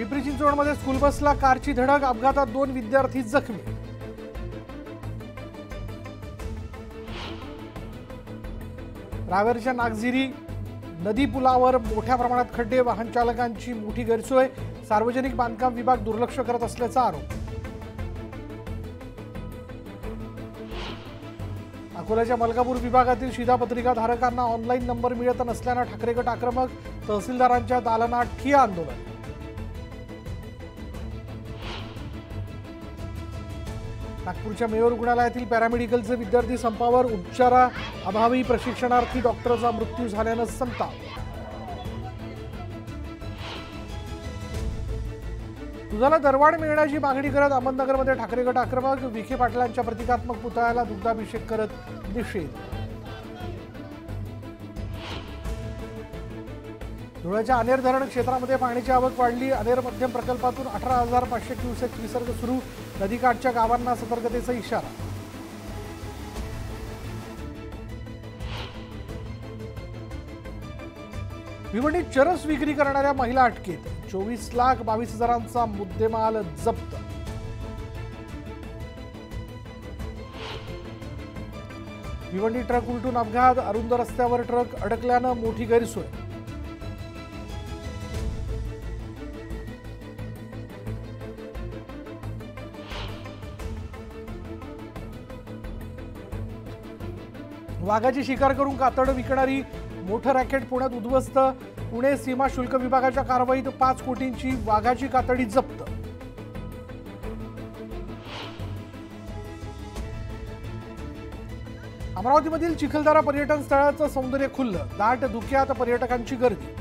पिंपरी चिंचवडमध्ये स्कूल बसला कारची धडक, अपघातात 2 विद्यार्थी जखमी. रावेरच्या नागझिरी नदी पुलावर मोठ्या प्रमाणात खड्डे, वाहन चालकांची मोठी गैरसोय, सार्वजनिक बांधकाम विभाग दुर्लक्ष करत असल्याचा आरोप. अकोल्याच्या मलकापूर विभागातील शिधापत्रिका धारकांना ऑनलाईन नंबर मिळत नसल्यानं ठाकरे गट आक्रमक, तहसीलदारांच्या दालनात ठिय्या आंदोलन. नागपूरच्या मेयो रुग्णालयातील पॅरामेडिकलचे विद्यार्थी संपावर, उपचाराअभावी प्रशिक्षणार्थी डॉक्टरचा मृत्यू झाल्यानं संताप. दुधाला दरवाढ मिळण्याची मागणी करत अहमदनगरमध्ये ठाकरे गट आक्रमक, विखे पाटलांच्या प्रतिकात्मक पुतळ्याला दुग्धाभिषेक करत निषेध. धुळ्याच्या अनेर धरण क्षेत्रामध्ये पाण्याची आवक वाढली, अनेर मध्यम प्रकल्पातून 18,500 क्युसेक विसर्ग सुरू, नदीकाठच्या गावांना सतर्कतेचा इशारा. भिवंडीत चरस विक्री करणाऱ्या महिला अटकेत, 24,22,000चा मुद्देमाल जप्त. भिवंडी ट्रक उलटून अपघात, अरुंद रस्त्यावर ट्रक अडकल्यानं मोठी गैरसोय. वाघाची शिकार करून कातड विकणारी मोठं रॅकेट पुण्यात उद्ध्वस्त, पुणे सीमा शुल्क विभागाच्या कारवाईत 5 कोटींची वाघाची कातडी जप्त. अमरावतीमधील चिखलदरा पर्यटन स्थळाचं सौंदर्य खुललं, दाट धुक्यात पर्यटकांची गर्दी.